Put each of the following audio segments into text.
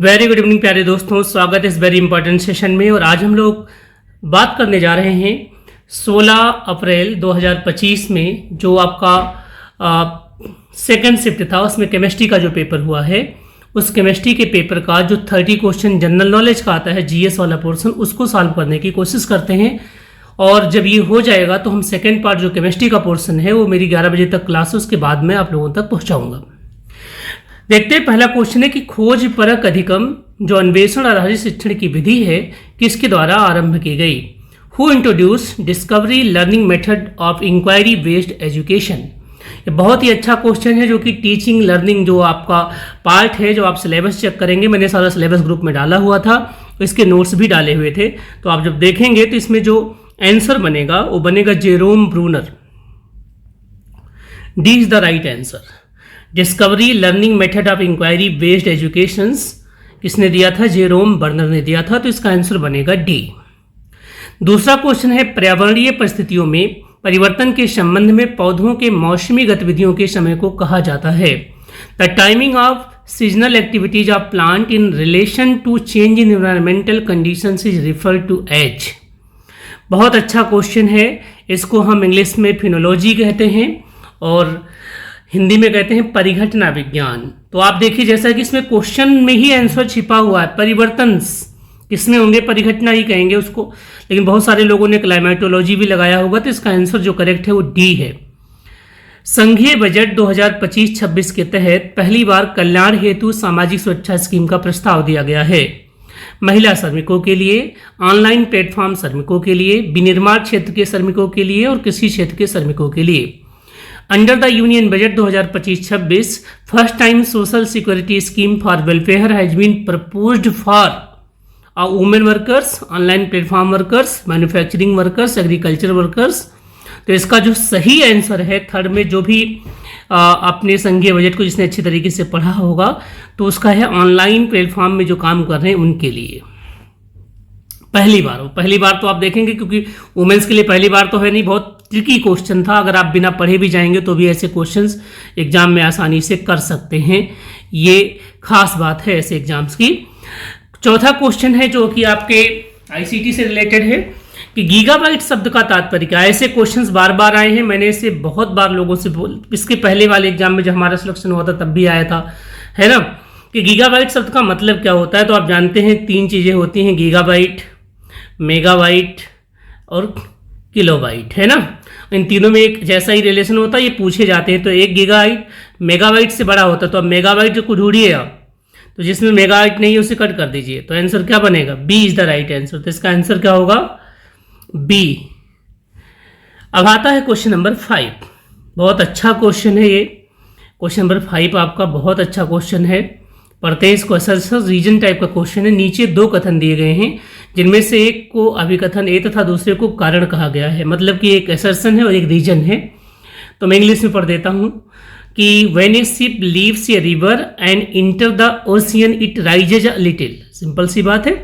Very good evening प्यारे दोस्तों, स्वागत है इस वेरी इंपॉर्टेंट सेशन में। और आज हम लोग बात करने जा रहे हैं 16 अप्रैल 2025 में जो आपका सेकंड शिफ्ट था, उसमें केमिस्ट्री का जो पेपर हुआ है, उस केमिस्ट्री के पेपर का जो 30 क्वेश्चन जनरल नॉलेज का आता है, जीएस वाला पोर्शन, उसको सॉल्व करने की कोशिश करते हैं। और जब ये हो जाएगा तो हम सेकेंड पार्ट जो केमिस्ट्री का पोर्शन है वो मेरी 11 बजे तक क्लास है, उसके बाद में आप लोगों तक पहुंचाऊंगा। देखते हैं, पहला क्वेश्चन है कि खोज परक अधिगम जो अन्वेषण आधारित शिक्षण की विधि है किसके द्वारा आरंभ की गई। Who introduce discovery learning method of inquiry based education. ये बहुत ही अच्छा क्वेश्चन है जो कि टीचिंग लर्निंग जो आपका पार्ट है, जो आप सिलेबस चेक करेंगे, मैंने सारा सिलेबस ग्रुप में डाला हुआ था, इसके नोट्स भी डाले हुए थे। तो आप जब देखेंगे तो इसमें जो आंसर बनेगा वो बनेगा Jerome Bruner. D is the right answer. Discovery learning method of inquiry based education किसने दिया था? जेरोम बर्नर ने दिया था। तो इसका आंसर बनेगा डी। दूसरा क्वेश्चन है, पर्यावरणीय परिस्थितियों में परिवर्तन के संबंध में पौधों के मौसमी गतिविधियों के समय को कहा जाता है। The timing of seasonal activities of plant in relation to change in environmental conditions is referred to as. बहुत अच्छा क्वेश्चन है। इसको हम इंग्लिश में फिनोलॉजी कहते हैं और हिंदी में कहते हैं परिघटना विज्ञान। तो आप देखिए, जैसा कि इसमें क्वेश्चन में ही आंसर छिपा हुआ है, परिवर्तन किसमें होंगे, परिघटना ही कहेंगे उसको, लेकिन बहुत सारे लोगों ने क्लाइमेटोलॉजी भी लगाया होगा। तो इसका आंसर जो करेक्ट है वो डी है। संघीय बजट 2025-26 के तहत पहली बार कल्याण हेतु सामाजिक सुरक्षा स्कीम का प्रस्ताव दिया गया है। महिला श्रमिकों के लिए, ऑनलाइन प्लेटफॉर्म श्रमिकों के लिए, विनिर्माण क्षेत्र के श्रमिकों के लिए और कृषि क्षेत्र के श्रमिकों के लिए। Under the union budget 2025-26 first time social security scheme for welfare has been proposed for women workers, online platform workers, manufacturing workers, agriculture workers. तो इसका जो सही आंसर है थर्ड में, जो भी अपने संघीय बजट को जिसने अच्छी तरीके से पढ़ा होगा, तो उसका है ऑनलाइन प्लेटफॉर्म में जो काम कर रहे हैं उनके लिए। पहली बार तो आप देखेंगे, क्योंकि वुमेन्स के लिए पहली बार तो है नहीं, बहुत ट्रिकी क्वेश्चन था। अगर आप बिना पढ़े भी जाएंगे तो भी ऐसे क्वेश्चंस एग्जाम में आसानी से कर सकते हैं। ये खास बात है ऐसे एग्जाम्स की। चौथा क्वेश्चन है जो कि आपके आईसीटी से रिलेटेड है कि गीगाबाइट शब्द का तात्पर्य क्या है। ऐसे क्वेश्चंस बार बार आए हैं, मैंने इसे बहुत बार लोगों से इसके पहले वाले एग्जाम में जब हमारा सिलेक्शन हुआ था तब भी आया था, है ना, कि गीगाबाइट शब्द का मतलब क्या होता है। तो आप जानते हैं 3 चीजें होती हैं, गीगाबाइट, मेगाबाइट और किलोबाइट, है ना। इन तीनों में एक जैसा ही रिलेशन होता है, ये पूछे जाते हैं। तो एक गीगाबाइट मेगाबाइट से बड़ा होता है, तो अब मेगाबाइट को ढूंढिए आप, तो जिसमें मेगाबाइट नहीं है उसे कट कर दीजिए। तो आंसर क्या बनेगा? B is the right answer. तो इसका आंसर क्या होगा? बी। अब आता है क्वेश्चन नंबर 5। बहुत अच्छा क्वेश्चन है ये। क्वेश्चन नंबर 5 आपका बहुत अच्छा क्वेश्चन है। पढ़ते हैं इसको। असर्शन रीजन टाइप का क्वेश्चन है। नीचे 2 कथन दिए गए हैं, जिनमें से एक को अभिकथन ए तथा दूसरे को कारण कहा गया है। मतलब कि एक असर्शन है और एक रीजन है। तो मैं इंग्लिश में पढ़ देता हूं कि when a ship leaves a river and enter the ocean it rises a little. Simple सी बात है,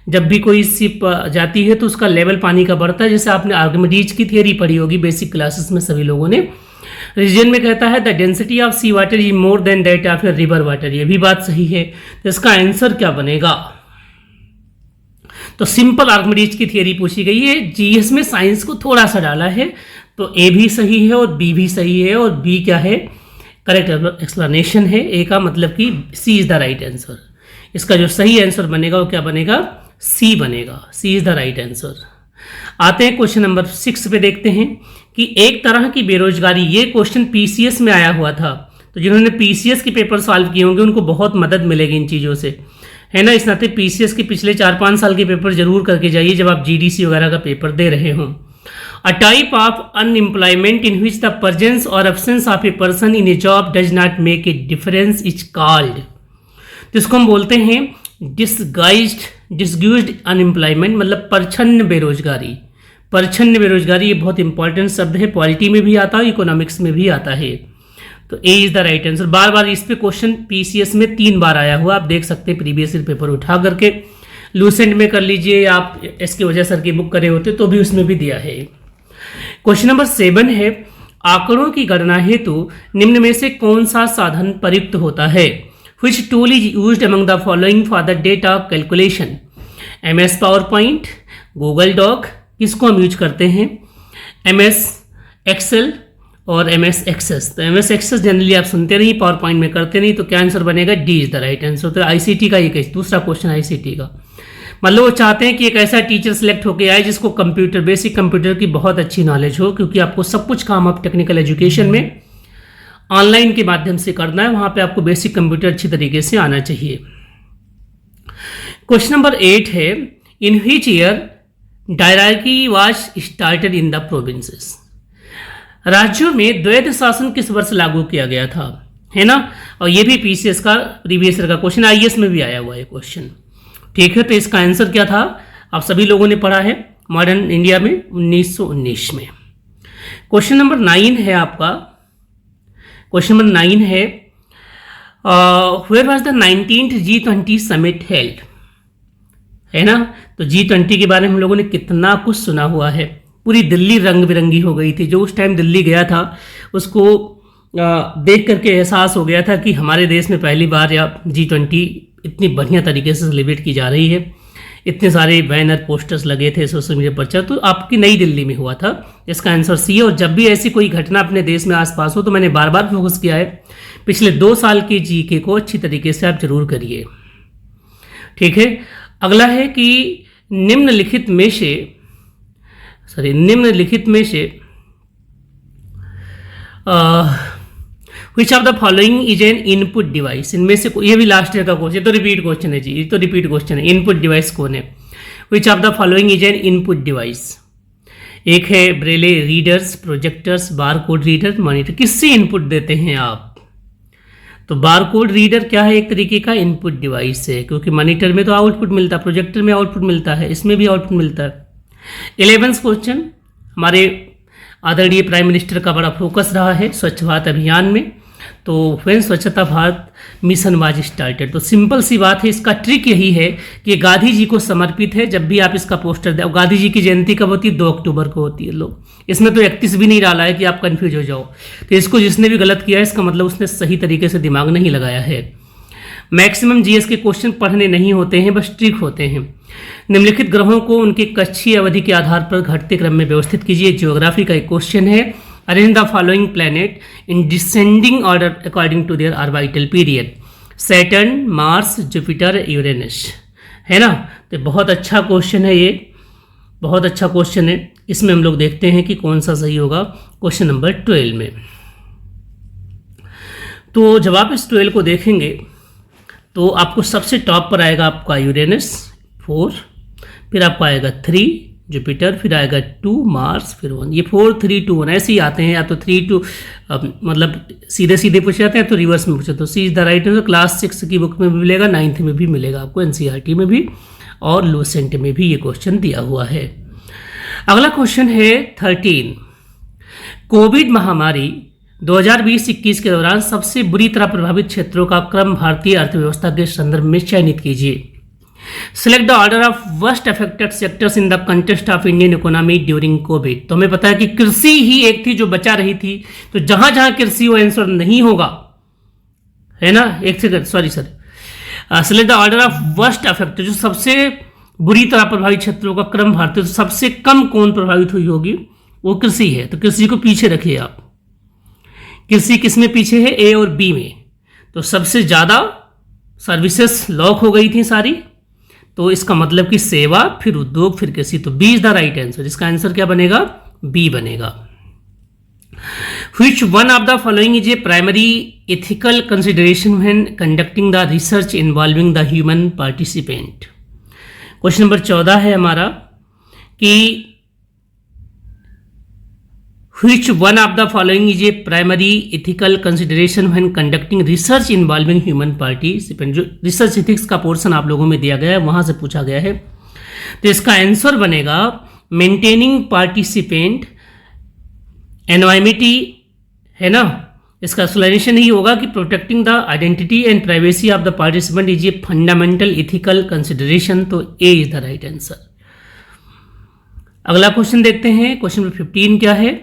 जब भी कोई शिप जाती है तो उसका लेवल पानी का बढ़ता है, जैसे आपने आर्किमिडीज की थियरी पढ़ी होगी बेसिक क्लासेस में सभी लोगों ने। रीजन में कहता है the density of sea water is more than that of a river water. ये भी बात सही है। तो इसका आंसर क्या बनेगा? तो सिंपल आर्किमिडीज की थियरी पूछी गई है। जीएस में साइंस को थोड़ा सा डाला है, तो ए भी सही है और बी भी सही है, और बी क्या है? करेक्ट एक्सप्लेनेशन है। ए का मतलब कि सी इज द राइट आंसर। इसका जो सही आंसर बनेगा वो क्या बनेगा? सी बनेगा। C is the right answer. आते हैं क्वेश्चन नंबर 6 पे, देखते हैं कि एक तरह की बेरोजगारी। ये क्वेश्चन पीसीएस में आया हुआ था, तो जिन्होंने पीसीएस के पेपर सॉल्व किए होंगे उनको बहुत मदद मिलेगी इन चीज़ों से, है ना। इस नाते पीसीएस के पिछले 4-5 साल के पेपर जरूर करके जाइए जब आप जीडीसी वगैरह का पेपर दे रहे हों। A type of unemployment in which the presence और absence of a person in a job does not make a difference is called. तो इसको हम बोलते हैं डिसग्यूज्ड अनएम्प्लॉयमेंट, मतलब परछन्न बेरोजगारी। परछन्न बेरोजगारी ये बहुत इंपॉर्टेंट शब्द है, पॉलिटी में भी आता है, इकोनॉमिक्स में भी आता है। तो ए इज द राइट आंसर। बार बार इस पे क्वेश्चन पीसीएस में 3 बार आया हुआ, आप देख सकते हैं प्रीवियस ईयर पेपर उठा करके। लूसेंट में कर लीजिए, आप इसकी वजह सर की बुक करे होते तो भी उसमें भी दिया है। क्वेश्चन नंबर 7 है, आंकड़ों की गणना हेतु निम्न में से कौन सा साधन प्रयुक्त होता है। Which tool is used among the following for the data calculation? MS PowerPoint, Google Doc, किसको हम यूज करते हैं? MS Excel और MS Access। तो MS Access जनरली आप सुनते नहीं, PowerPoint में करते नहीं, तो क्या आंसर बनेगा? D is the right answer. तो ICT का ये दूसरा क्वेश्चन ICT का, मतलब वो चाहते हैं कि एक ऐसा टीचर सेलेक्ट होकर आए जिसको कंप्यूटर, बेसिक कंप्यूटर की बहुत अच्छी नॉलेज हो, क्योंकि आपको सब कुछ काम अब टेक्निकल एजुकेशन में ऑनलाइन के माध्यम से करना है, वहां पे आपको बेसिक कंप्यूटर अच्छी तरीके से आना चाहिए। क्वेश्चन नंबर 8 है, in which year diarchy was started in the provinces? राज्यों में द्वैध शासन किस वर्ष लागू किया गया था, है ना? और ये भी पीसीएस का प्रीवियस ईयर का क्वेश्चन, आईएएस में भी आया हुआ है क्वेश्चन। ठीक है, तो इसका आंसर क्या था? आप सभी लोगों ने पढ़ा है, मॉडर्न इंडिया में 1919 में। क्वेश्चन नंबर 9 है आपका, क्वेश्चन नंबर 9 है, where was the 19th G20 summit held? है ना? तो G20 के बारे में हम लोगों ने कितना कुछ सुना हुआ है, पूरी दिल्ली रंग बिरंगी हो गई थी। जो उस टाइम दिल्ली गया था उसको देख करके एहसास हो गया था कि हमारे देश में पहली बार या G20 इतनी बढ़िया तरीके से सेलिब्रेट की जा रही है। इतने सारे बैनर पोस्टर्स लगे थे सोशल मीडिया पर, तो आपकी नई दिल्ली में हुआ था। इसका आंसर सी है। और जब भी ऐसी कोई घटना अपने देश में आसपास हो तो मैंने बार बार फोकस किया है, पिछले 2 साल के जीके को अच्छी तरीके से आप जरूर करिए। ठीक है, अगला है कि निम्नलिखित में से which of the following is an input device? इनमें से ये भी लास्ट ईयर का क्वेश्चन, तो रिपीट क्वेश्चन है जी, ये तो रिपीट क्वेश्चन है। इनपुट डिवाइस कौन है? Which of the following is an input device? एक है Braille readers, projectors, barcode reader, monitor. किससे इनपुट देते हैं आप? तो बारकोड रीडर क्या है? एक तरीके का इनपुट डिवाइस है, क्योंकि मॉनिटर में तो आउटपुट मिलता है, प्रोजेक्टर में आउटपुट मिलता है, इसमें भी आउटपुट मिलता है। 11th क्वेश्चन, हमारे आदरणीय प्राइम मिनिस्टर का बड़ा फोकस रहा है स्वच्छ भारत अभियान में। तो व्हेन स्वच्छता भारत मिशन वाज स्टार्टेड? तो सिंपल सी बात है, इसका ट्रिक यही है कि गांधी जी को समर्पित है। जब भी आप इसका पोस्टर दे, गांधी जी की जयंती कब होती है? 2 अक्टूबर को होती है। लोग इसमें तो 31 भी नहीं डाला है कि आप कंफ्यूज हो जाओ। तो इसको जिसने भी गलत किया है, इसका मतलब उसने सही तरीके से दिमाग नहीं लगाया है। मैक्सिमम जीएस के क्वेश्चन पढ़ने नहीं होते हैं, बस ट्रिक होते हैं। निम्नलिखित ग्रहों को उनकी कक्षीय अवधि के आधार पर घटते क्रम में व्यवस्थित कीजिए। ज्योग्राफी का एक क्वेश्चन है। Arrange the following planet in descending order according to their orbital period. Saturn, Mars, Jupiter, Uranus, है ना? तो बहुत अच्छा क्वेश्चन है, ये बहुत अच्छा क्वेश्चन है। इसमें हम लोग देखते हैं कि कौन सा सही होगा क्वेश्चन नंबर 12 में। तो जब आप इस 12 को देखेंगे तो आपको सबसे टॉप पर आएगा आपका यूरेनस 4, फिर आपको आएगा 3 जुपिटर, फिर आएगा 2 मार्स, फिर 1। ये 4 3 2 1 ऐसे ही आते हैं, या तो 3 2 मतलब सीधे सीधे पूछे जाते हैं, तो रिवर्स में पूछे। तो C is the right answer. Class 6 की बुक में भी मिलेगा, 9th में भी मिलेगा आपको, एनसीईआरटी में भी और लूसेंट में भी ये क्वेश्चन दिया हुआ है। अगला क्वेश्चन है 13। कोविड महामारी 2020-21 के दौरान सबसे बुरी तरह प्रभावित क्षेत्रों का क्रम भारतीय अर्थव्यवस्था के संदर्भ में चयनित कीजिए। Select the order of worst affected sectors in the context of Indian economy during Covid. तो हमें पता है कि कृषि ही एक थी जो बचा रही थी, तो जहां जहां कृषि वो आंसर नहीं होगा, है ना? एक second, sorry sir, select the order of worst affected, जो सबसे बुरी तरह प्रभावित क्षेत्रों का क्रम भारतीय, तो सबसे कम कौन प्रभावित हुई होगी? वो कृषि है। तो कृषि को पीछे रखिए आप। कृषि किसमें पीछे है? ए और बी में। तो सबसे ज्यादा सर्विसेज लॉक हो गई थी सारी, तो इसका मतलब कि सेवा, फिर उद्योग, फिर कृषि। तो B is the right answer. इसका आंसर क्या बनेगा? बी बनेगा। Which one of the following is a primary ethical consideration when conducting the research involving the human participant? Question number 14 है हमारा कि Which one of the following is a primary ethical consideration when conducting research involving human participant? जो research ethics का portion आप लोगों में दिया गया है, वहां से पूछा गया है। तो इसका आंसर बनेगा मेंटेनिंग पार्टिसिपेंट एनवायरमेंटी, है ना? इसका एक्सप्लेनेशन ही होगा कि protecting the identity and privacy of the participant is a fundamental ethical consideration. तो ए इज द राइट आंसर। अगला क्वेश्चन देखते हैं। क्वेश्चन नंबर 15 क्या है?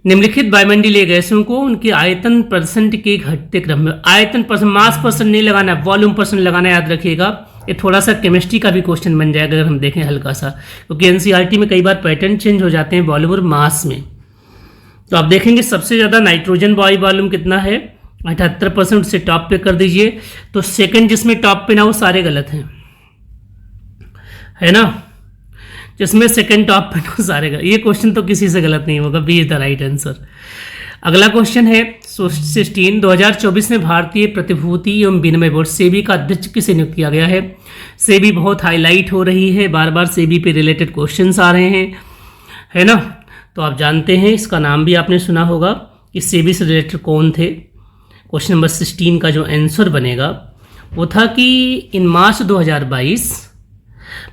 निम्नलिखित वायुमंडलीय गैसों को उनके आयतन परसेंट के घटते क्रम में, आयतन परसेंट, मास परसेंट नहीं लगाना है, वॉल्यूम परसेंट लगाना, याद रखिएगा। ये थोड़ा सा केमिस्ट्री का भी क्वेश्चन बन जाएगा अगर हम देखें हल्का सा, क्योंकि एनसीईआरटी में कई बार पैटर्न चेंज हो जाते हैं वॉल्यूम और मास में। तो आप देखेंगे सबसे ज़्यादा नाइट्रोजन वायु वॉल्यूम कितना है, 78%, से टॉप पे कर दीजिए। तो सेकंड जिसमें टॉप पे ना वो सारे गलत हैं, है ना, जिसमें सेकंड टॉप पे ना सारे गलत। ये क्वेश्चन तो किसी से गलत नहीं होगा, B is the right answer. अगला क्वेश्चन है 16, 2024 में भारतीय प्रतिभूति एवं विनिमय बोर्ड सेबी का अध्यक्ष किसे नियुक्त किया गया है। सेबी बहुत हाईलाइट हो रही है, बार बार सेबी पे रिलेटेड क्वेश्चंस आ रहे हैं, है ना। तो आप जानते हैं, इसका नाम भी आपने सुना होगा कि सेबी से रिलेटेड कौन थे। क्वेश्चन नंबर 16 का जो आंसर बनेगा वो था कि इन मार्च 2022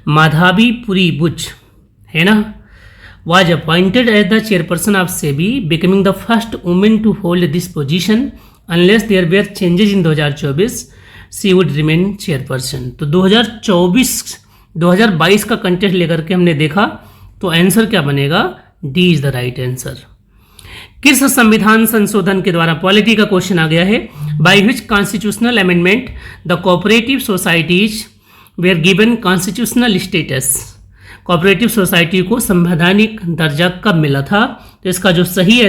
माधवी पुरी बुच, है ना, was appointed as the chairperson of SEBI, becoming the first woman to hold this position. Unless there were changes in 2024, she would remain chairperson. तो 2022 का कंटेस्ट लेकर के हमने देखा, तो आंसर क्या बनेगा, D is the right answer. किस संविधान संशोधन के द्वारा, पॉलिटी का क्वेश्चन आ गया है, by which constitutional amendment the cooperative societies were given constitutional status. Cooperative society को संवैधानिक दर्जा कब मिला था। तो इसका जो सही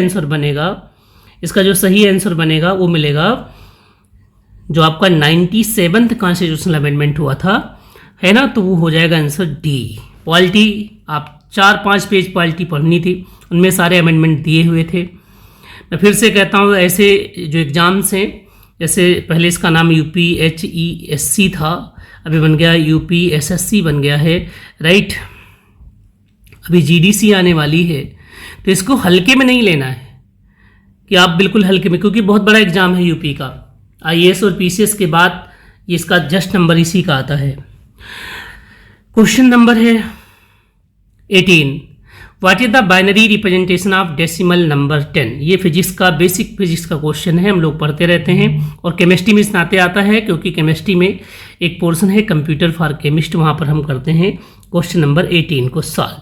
आंसर बनेगा वो मिलेगा जो आपका 97th कॉन्स्टिट्यूशनल अमेंडमेंट हुआ था, है ना, तो वो हो जाएगा आंसर डी। पॉलिटी आप 4-5 पेज पॉलिटी पढ़नी थी, उनमें सारे अमेंडमेंट दिए हुए थे। मैं फिर से कहता हूँ, ऐसे जो एग्ज़ाम्स हैं, जैसे पहले इसका नाम UPHESC था, अभी बन गया UPSSC बन गया है, राइट। अभी GDC आने वाली है, तो इसको हल्के में नहीं लेना है कि आप बिल्कुल हल्के में, क्योंकि बहुत बड़ा एग्जाम है यूपी का। IAS और PCS के बाद ये इसका जस्ट नंबर इसी का आता है। क्वेश्चन नंबर है 18, what is the binary representation of decimal number 10। ये फिजिक्स का, बेसिक फिजिक्स का क्वेश्चन है, हम लोग पढ़ते रहते हैं, और केमिस्ट्री में इस नाते आता है क्योंकि केमिस्ट्री में एक पोर्शन है कंप्यूटर फॉर केमिस्ट, वहाँ पर हम करते हैं क्वेश्चन नंबर 18 को सॉल्व।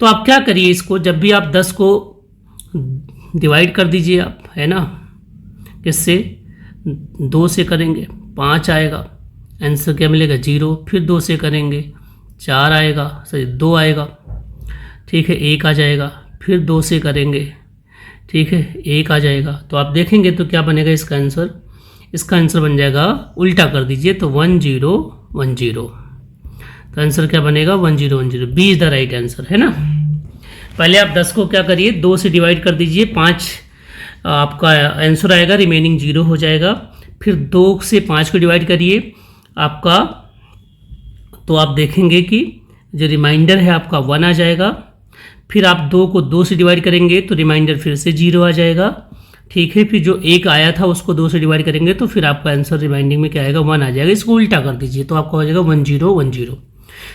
तो आप क्या करिए, इसको जब भी आप 10 को डिवाइड कर दीजिए आप, है ना, किससे, 2 से करेंगे 5 आएगा, आंसर क्या मिलेगा 0, फिर 2 से करेंगे 4 आएगा, सॉरी 2 आएगा, ठीक है, 1 आ जाएगा, फिर 2 से करेंगे, ठीक है, 1 आ जाएगा। तो आप देखेंगे तो क्या बनेगा इसका आंसर बन जाएगा, उल्टा कर दीजिए तो 1 0 1 0, तो आंसर क्या बनेगा 1 0 1 0, B is the right answer, है ना। पहले आप 10 को क्या करिए, 2 से डिवाइड कर दीजिए, 5 आपका आंसर आएगा, रिमेनिंग 0 हो जाएगा। फिर 2 से 5 को डिवाइड करिए आपका, तो आप देखेंगे कि जो रिमाइंडर है आपका 1 आ जाएगा। फिर आप 2 को 2 से डिवाइड करेंगे तो रिमाइंडर फिर से 0 आ जाएगा, ठीक है। फिर जो 1 आया था उसको 2 से डिवाइड करेंगे तो फिर आपका आंसर रिमाइंडिंग में क्या आएगा 1 आ जाएगा। इसको उल्टा कर दीजिए तो आपका हो जाएगा 1 0 1 0।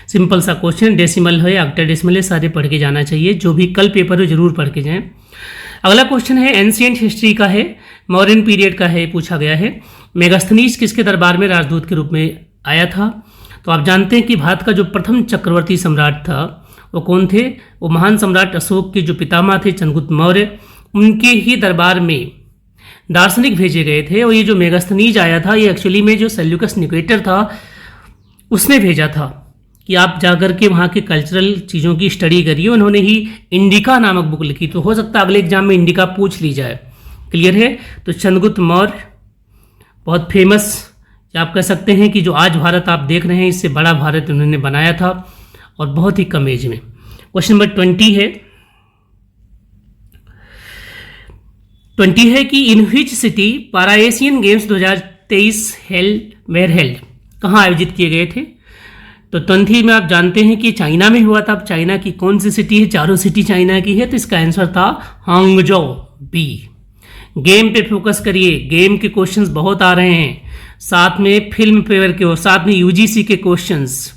सिंपल सा क्वेश्चन, डेसिमल है, ऑक्टाडेसिमल है, सारे पढ़ के जाना चाहिए, जो भी कल पेपर हो जरूर पढ़ के जाएं। अगला क्वेश्चन है एंशिएंट हिस्ट्री का है, मॉडर्न पीरियड का है, पूछा गया है, मेगास्थनीज किसके दरबार में राजदूत के रूप में आया था। तो आप जानते हैं कि भारत का जो प्रथम चक्रवर्ती सम्राट था वो कौन थे, वो महान सम्राट अशोक के जो पितामह थे चंद्रगुप्त मौर्य, उनके ही दरबार में दार्शनिक भेजे गए थे। और ये जो मेगास्थनीज आया था ये एक्चुअली में जो सेल्यूकस निकेटर था उसने भेजा था कि आप जाकर के वहाँ के कल्चरल चीज़ों की स्टडी करिए। उन्होंने ही इंडिका नामक बुक लिखी, तो हो सकता है अगले एग्जाम में इंडिका पूछ ली जाए, क्लियर है। तो चंद्रगुप्त मौर्य बहुत फेमस, आप कह सकते हैं कि जो आज भारत आप देख रहे हैं इससे बड़ा भारत उन्होंने बनाया था और बहुत ही कम एज में। क्वेश्चन नंबर 20 है कि इन विच सिटी पारा एशियन गेम्स 2023 हेल्ड, कहाँ आयोजित किए गए थे। तो 20 में आप जानते हैं कि चाइना में हुआ था। अब चाइना की कौन सी सिटी है, चारों सिटी चाइना की है, तो इसका आंसर था हांगजो, बी। गेम पे फोकस करिए, गेम के क्वेश्चंस बहुत आ रहे हैं, साथ में फिल्म फेयर के और साथ में यूजीसी के questions.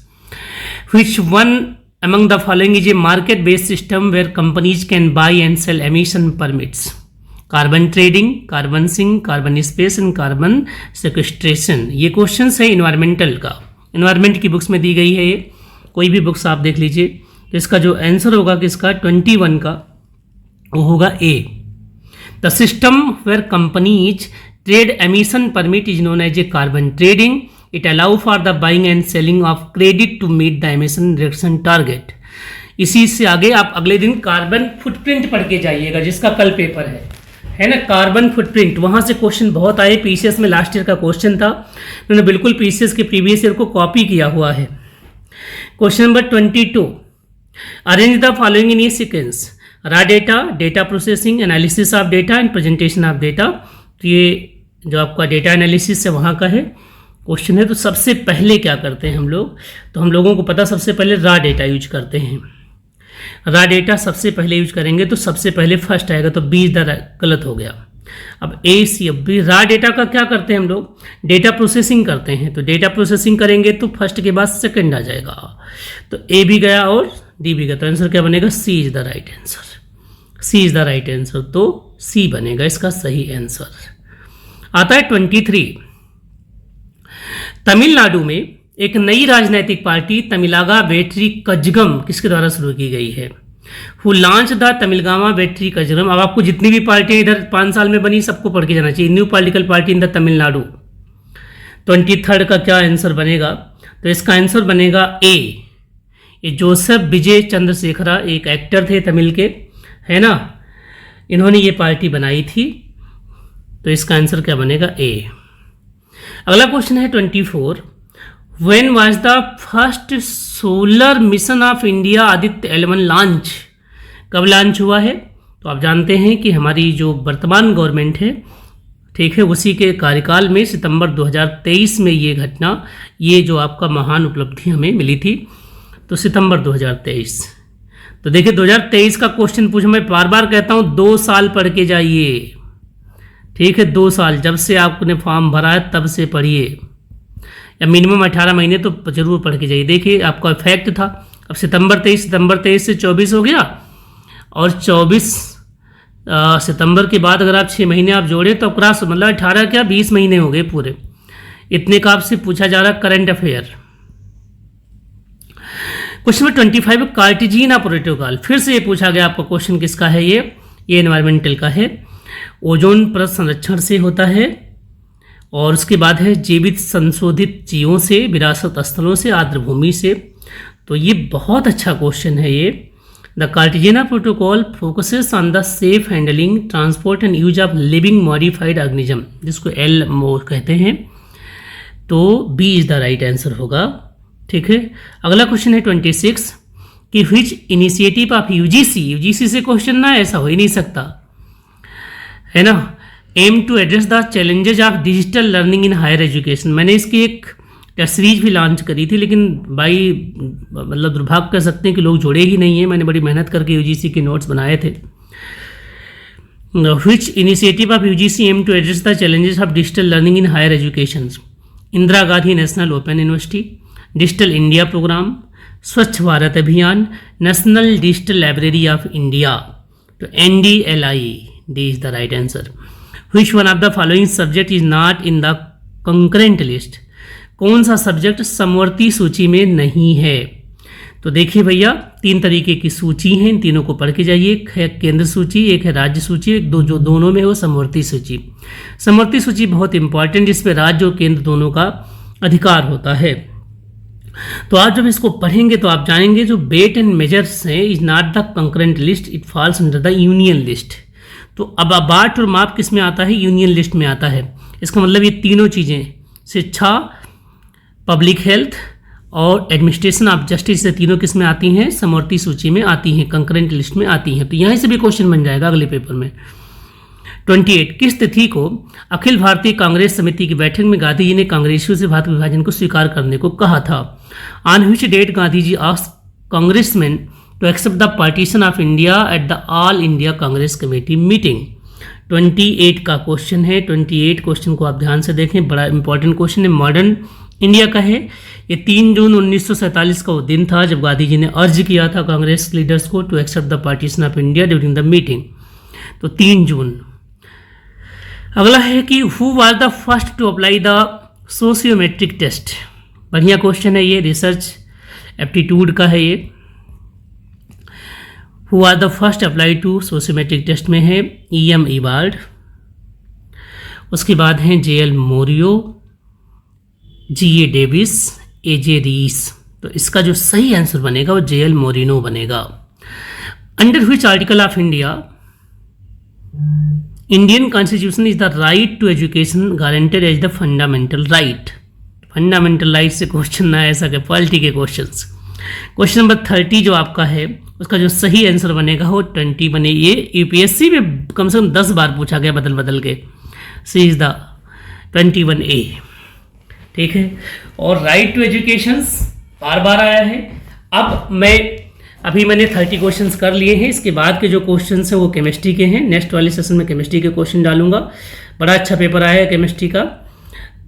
Which one among the following is a market based system where companies can buy and sell emission permits? Carbon trading, carbon sink, carbon space and carbon sequestration. ये question है environmental का, environment की books में दी गई है ये, कोई भी बुक्स आप देख लीजिए। तो इसका जो आंसर होगा कि इसका 21 का वो होगा A. The system where companies trade emission permit is known as a carbon trading. It allow for the buying and selling of credit to meet the emission reduction target. इसी से आगे आप अगले दिन कार्बन फुटप्रिंट पढ़ के जाइएगा, जिसका कल पेपर है ना, कार्बन फुटप्रिंट। वहां से क्वेश्चन बहुत आए, पीसीएस में लास्ट ईयर का क्वेश्चन था, मैंने बिल्कुल पीसीएस के प्रीवियस ईयर को कॉपी किया हुआ है। Question number 22, arrange the following in a sequence. Raw data, data processing, analysis of data and presentation of data. तो ये जो आपका डेटा एनालिसिस है वहाँ का है क्वेश्चन है। तो सबसे पहले क्या करते हैं हम लोग, तो हम लोगों को पता सबसे पहले रा डेटा यूज करते हैं। रा डेटा सबसे पहले यूज करेंगे तो सबसे पहले फर्स्ट आएगा, तो बी गलत हो गया। अब ए सी, अब बी। रा डेटा का क्या करते हैं हम लोग, डेटा प्रोसेसिंग करते हैं। तो डेटा प्रोसेसिंग करेंगे तो फर्स्ट के बाद सेकंड आ जाएगा, तो ए भी गया और डी भी गया। तो आंसर क्या बनेगा, C is the right answer. C is the right answer, तो सी बनेगा इसका सही आंसर। आता है 23, तमिलनाडु में एक नई राजनीतिक पार्टी तमिलागा वेट्री कजगम किसके द्वारा शुरू की गई है। Who launch the Tamilaga Vettri Kazhagam. अब आपको जितनी भी पार्टियां इधर 5 साल में बनी सबको पढ़ के जाना चाहिए। New political party in the Tamil Nadu. 23 का क्या आंसर बनेगा, तो इसका आंसर बनेगा ए। ये जोसेफ विजय चंद्रशेखरा एक एक्टर थे तमिल के, है ना, इन्होंने ये पार्टी बनाई थी। तो इसका आंसर क्या बनेगा, ए। अगला क्वेश्चन है 24, when was the first solar mission of India Aditya L1 launch. कब लॉन्च हुआ है, तो आप जानते हैं कि हमारी जो वर्तमान गवर्नमेंट है, ठीक है, उसी के कार्यकाल में सितंबर 2023 में ये घटना, ये जो आपका महान उपलब्धि हमें मिली थी, तो सितंबर 2023। तो देखिए 2023 का क्वेश्चन पूछो, मैं बार बार कहता हूँ 2 साल पढ़ के जाइए, ठीक है, 2 साल जब से आपने फॉर्म भरा है तब से पढ़िए, या मिनिमम 18 महीने तो जरूर पढ़ के जाइए। देखिए आपका इफेक्ट था, अब सितंबर 23 से 24 हो गया, और 24 सितंबर के बाद अगर आप 6 महीने आप जोड़े तो क्रॉस, मतलब 18 क्या 20 महीने हो गए पूरे। इतने का आपसे पूछा जा रहा current affair. Question number 25, Cartesian protocol. फिर से ये पूछा गया आपका क्वेश्चन किसका है, ये एनवायरमेंटल का है। ओजोन परत संरक्षण से होता है, और उसके बाद है जीवित संशोधित जीवों से, विरासत स्थलों से, आर्द्रभूमि से। तो ये बहुत अच्छा क्वेश्चन है ये। The Cartagena protocol focuses on the safe handling, transport and use of living modified organism, जिसको LMO कहते हैं। तो B is the right answer होगा, ठीक है। अगला क्वेश्चन है 26 कि व्हिच इनिशिएटिव ऑफ यूजीसी से क्वेश्चन ना, ऐसा हो ही नहीं सकता, है ना। Aim to address the challenges of digital learning in higher education. मैंने इसकी एक टेस्ट सीरीज भी लॉन्च करी थी, लेकिन भाई मतलब दुर्भाग्य कह सकते हैं कि लोग जुड़े ही नहीं है। मैंने बड़ी मेहनत करके यूजीसी के नोट्स बनाए थे। Which initiative of UGC aim to address the challenges of digital learning in higher education. Indira Gandhi national open university, digital India programme, Swachh Bharat Abhiyan, national digital library of India. तो NDLI, D is the right answer. Which one of the following subject is not in the concurrent list. कौन सा subject समवर्ती सूची में नहीं है। तो देखिए भैया 3 तरीके की सूची है, इन तीनों को पढ़ के जाइए। एक है केंद्र सूची, एक है राज्य सूची, एक जो दोनों में हो समवर्ती सूची। समवर्ती सूची बहुत इंपॉर्टेंट, जिसमें राज्य और केंद्र दोनों का अधिकार होता है। तो आप जब इसको पढ़ेंगे तो आप जानेंगे जो वेट एंड मेजर्स हैं is not the concurrent list, it falls under the union list. तो अब बाट और माप किस में आता है, यूनियन लिस्ट में आता है। इसका मतलब ये तीनों चीज़ें, शिक्षा, पब्लिक हेल्थ और एडमिनिस्ट्रेशन ऑफ जस्टिस, से तीनों किस में आती हैं, समवर्ती सूची में आती हैं, कंकरेंट लिस्ट में आती हैं। तो यहाँ से भी क्वेश्चन बन जाएगा अगले पेपर में। 28, किस तिथि को अखिल भारतीय कांग्रेस समिति की बैठक में गांधी जी ने कांग्रेसियों से भारत विभाजन को स्वीकार करने को कहा था। On which date Gandhi ji asked congressman to accept the partition of India at the All India Congress Committee meeting. 28 का क्वेश्चन है। 28 क्वेश्चन को आप ध्यान से देखें, बड़ा इंपॉर्टेंट क्वेश्चन है, मॉडर्न इंडिया का है। ये 3 जून 1947 का वो दिन था जब गांधी जी ने अर्ज किया था कांग्रेस लीडर्स को to accept the partition of India during the meeting. तो 3 जून। अगला है कि who was the first to apply the sociometric test. बढ़िया क्वेश्चन है ये, रिसर्च एप्टीट्यूड का है ये। Who are the first apply to sociometric test में है E.M. इबार्ड, उसके बाद हैं J.L. Moreno, G.A. Davis, A.J. Rees. तो इसका जो सही आंसर बनेगा वो J.L. मोरिनो बनेगा। Under which article of Indian constitution is the right to education guaranteed as the fundamental right. Fundamental right से क्वेश्चन ना ऐसा के पॉलिटी के क्वेश्चंस। क्वेश्चन नंबर 30 जो आपका है उसका जो सही आंसर बनेगा वो 20 बने। ये यूपीएससी में कम से कम 10 बार पूछा गया बदल बदल के। सी इज द 21A। ठीक है, और राइट टू एजुकेशन बार बार आया है। अब मैंने 30 क्वेश्चंस कर लिए हैं। इसके बाद के जो क्वेश्चंस हैं वो केमिस्ट्री के हैं। नेक्स्ट वाले सेशन में केमिस्ट्री के क्वेश्चन डालूंगा। बड़ा अच्छा पेपर आया है केमिस्ट्री का,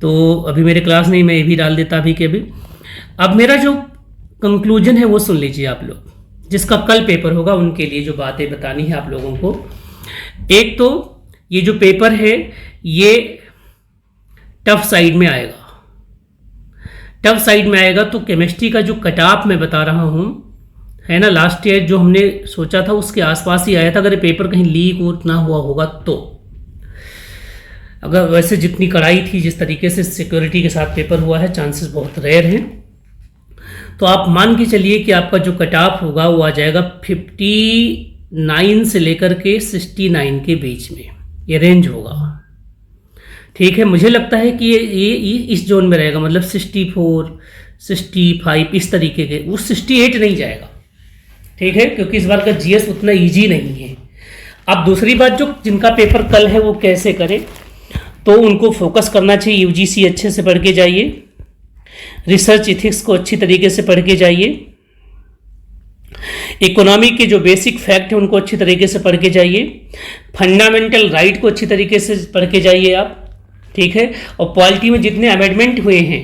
तो अभी मेरे क्लास नहीं, मैं ये भी डाल देता अभी के अभी। अब मेरा जो कंक्लूजन है वो सुन लीजिए आप लोग, जिसका कल पेपर होगा उनके लिए जो बातें बतानी है आप लोगों को। एक तो ये जो पेपर है ये टफ साइड में आएगा। टफ साइड में आएगा तो केमिस्ट्री का जो कट ऑफ मैं बता रहा हूँ है ना, लास्ट ईयर जो हमने सोचा था उसके आसपास ही आया था। अगर ये पेपर कहीं लीक और ना हुआ होगा तो, अगर वैसे जितनी कड़ाई थी, जिस तरीके से सिक्योरिटी के साथ पेपर हुआ है, चांसेस बहुत रेयर हैं। तो आप मान के चलिए कि आपका जो कट ऑफ होगा वो आ जाएगा 59 से लेकर के 69 के बीच में, ये रेंज होगा। ठीक है, मुझे लगता है कि ये इस जोन में रहेगा, मतलब 64, 65 इस तरीके के, वो 68 नहीं जाएगा। ठीक है, क्योंकि इस बार का जीएस उतना इजी नहीं है। अब दूसरी बात, जो जिनका पेपर कल है वो कैसे करें, तो उनको फोकस करना चाहिए। यूजीसी अच्छे से पढ़ के जाइए, रिसर्च इथिक्स को अच्छी तरीके से पढ़ के जाइए, इकोनॉमी के जो बेसिक फैक्ट है उनको अच्छी तरीके से पढ़ के जाइए, फंडामेंटल राइट को अच्छी तरीके से पढ़ के जाइए आप। ठीक है, और पॉलिटी में जितने अमेंडमेंट हुए हैं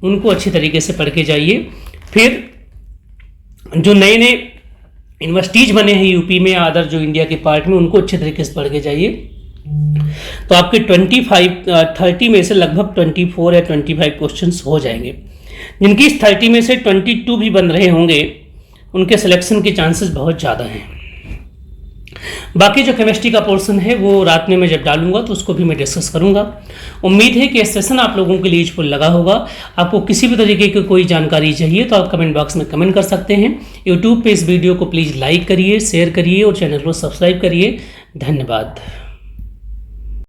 उनको अच्छी तरीके से पढ़ के जाइए। फिर जो नए नए यूनिवर्सिटीज बने हैं यूपी में, अदर जो इंडिया के पार्ट में, उनको अच्छे तरीके से पढ़ के जाइए। तो आपके 30 में से लगभग 24 या 25 क्वेश्चंस हो जाएंगे। जिनकी इस 30 में से 22 भी बन रहे होंगे उनके सिलेक्शन के चांसेस बहुत ज़्यादा हैं। बाकी जो केमिस्ट्री का पोर्शन है वो रात में मैं जब डालूंगा तो उसको भी मैं डिस्कस करूंगा। उम्मीद है कि ये सेशन आप लोगों के लिए यूजफुल लगा होगा। आपको किसी भी तरीके की कोई जानकारी चाहिए तो आप कमेंट बॉक्स में कमेंट कर सकते हैं। यूट्यूब पे इस वीडियो को प्लीज़ लाइक करिए, शेयर करिए और चैनल को सब्सक्राइब करिए। धन्यवाद।